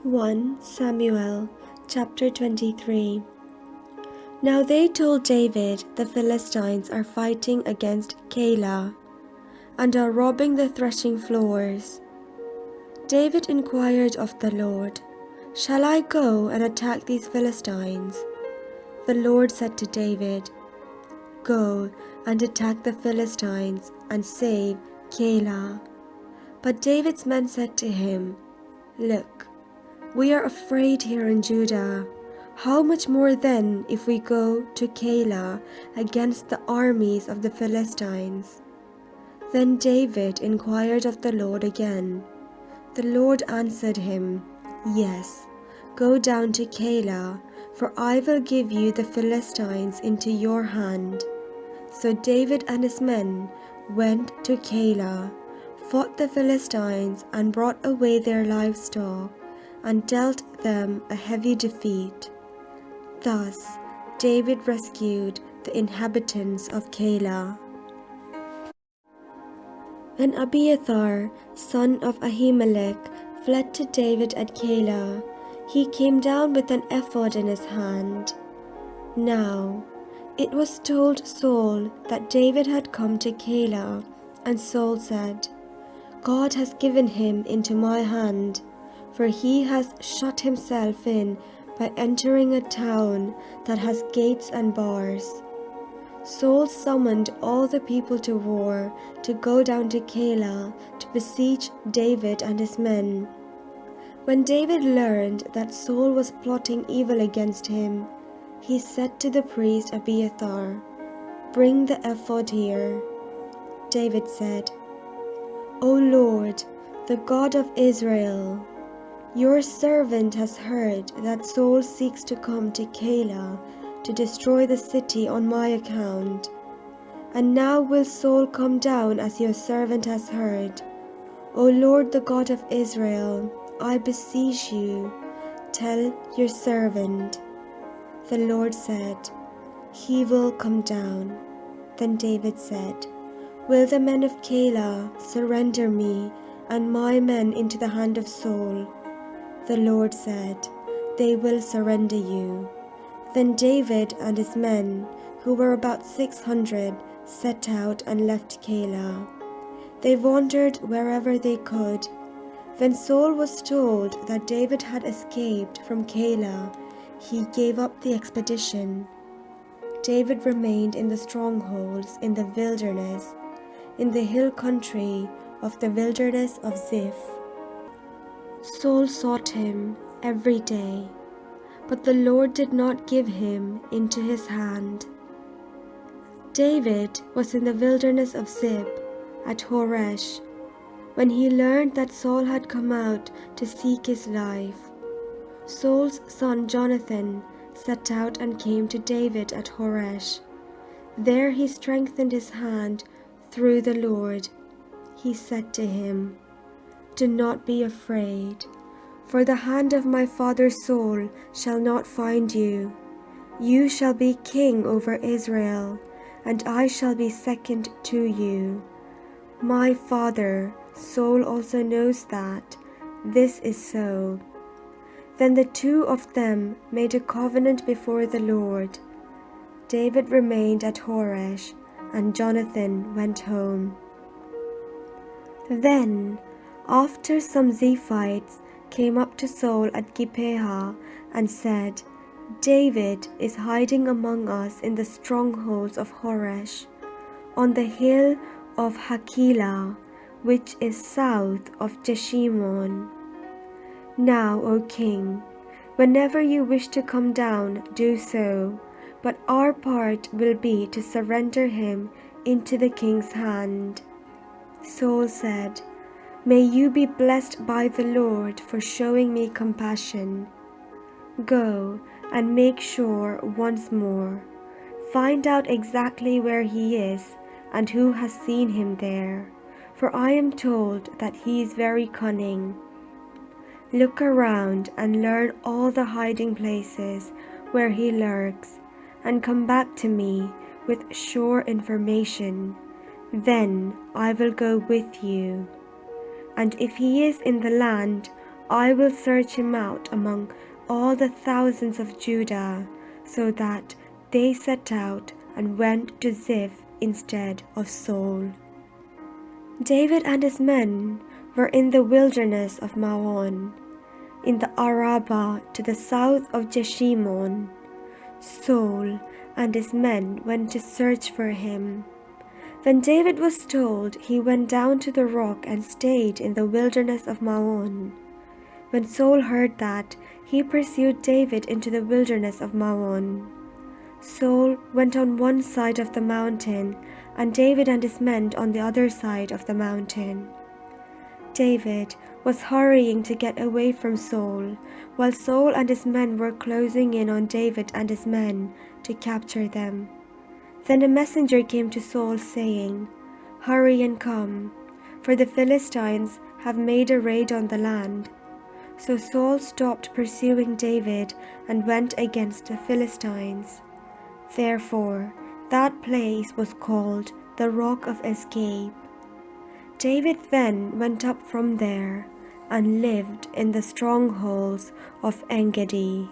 1 Samuel chapter 23. Now they told David, the Philistines are fighting against Keilah and are robbing the threshing floors. David inquired of the Lord, "Shall I go and attack these Philistines?" The Lord said to David, "Go and attack the Philistines and save Keilah." But David's men said to him, "Look, we are afraid here in Judah. How much more then if we go to Keilah against the armies of the Philistines?" Then David inquired of the Lord again. The Lord answered him, "Yes, go down to Keilah, for I will give you the Philistines into your hand." So David and his men went to Keilah, fought the Philistines, and brought away their livestock, and dealt them a heavy defeat. Thus David rescued the inhabitants of Keilah. When Abiathar, son of Ahimelech, fled to David at Keilah, he came down with an ephod in his hand. Now it was told Saul that David had come to Keilah, and Saul said, "God has given him into my hand, for he has shut himself in by entering a town that has gates and bars." Saul summoned all the people to war to go down to Keilah to besiege David and his men. When David learned that Saul was plotting evil against him, he said to the priest Abiathar, "Bring the ephod here." David said, "O Lord, the God of Israel, your servant has heard that Saul seeks to come to Keilah to destroy the city on my account. And now will Saul come down as your servant has heard. O Lord, the God of Israel, I beseech you, tell your servant." The Lord said, "He will come down." Then David said, "Will the men of Keilah surrender me and my men into the hand of Saul?" The Lord said, "They will surrender you." Then David and his men, who were about 600, set out and left Keilah. They wandered wherever they could. When Saul was told that David had escaped from Keilah, he gave up the expedition. David remained in the strongholds in the wilderness, in the hill country of the wilderness of Ziph. Saul sought him every day, but the Lord did not give him into his hand. David was in the wilderness of Ziph at Horesh when he learned that Saul had come out to seek his life. Saul's son Jonathan set out and came to David at Horesh. There he strengthened his hand through the Lord. He said to him, "Do not be afraid, for the hand of my father Saul shall not find you. You shall be king over Israel, and I shall be second to you. My father Saul also knows that this is so." Then the two of them made a covenant before the Lord. David remained at Horesh, and Jonathan went home. Then, after some Ziphites came up to Saul at Gibeah and said, "David is hiding among us in the strongholds of Horesh, on the hill of Hakilah, which is south of Jeshimon. Now, O king, whenever you wish to come down, do so, but our part will be to surrender him into the king's hand." Saul said, "May you be blessed by the Lord for showing me compassion. Go and make sure once more. Find out exactly where he is and who has seen him there, for I am told that he is very cunning. Look around and learn all the hiding places where he lurks, and come back to me with sure information. Then I will go with you. And if he is in the land, I will search him out among all the thousands of Judah. So that they set out and went to Ziph instead of Saul. David and his men were in the wilderness of Maon, in the Arabah to the south of Jeshimon. Saul and his men went to search for him. When David was told, he went down to the rock and stayed in the wilderness of Maon. When Saul heard that, he pursued David into the wilderness of Maon. Saul went on one side of the mountain, and David and his men on the other side of the mountain. David was hurrying to get away from Saul, while Saul and his men were closing in on David and his men to capture them. Then a messenger came to Saul, saying, "Hurry and come, for the Philistines have made a raid on the land." So Saul stopped pursuing David and went against the Philistines. Therefore, that place was called the Rock of Escape. David then went up from there and lived in the strongholds of En-gedi.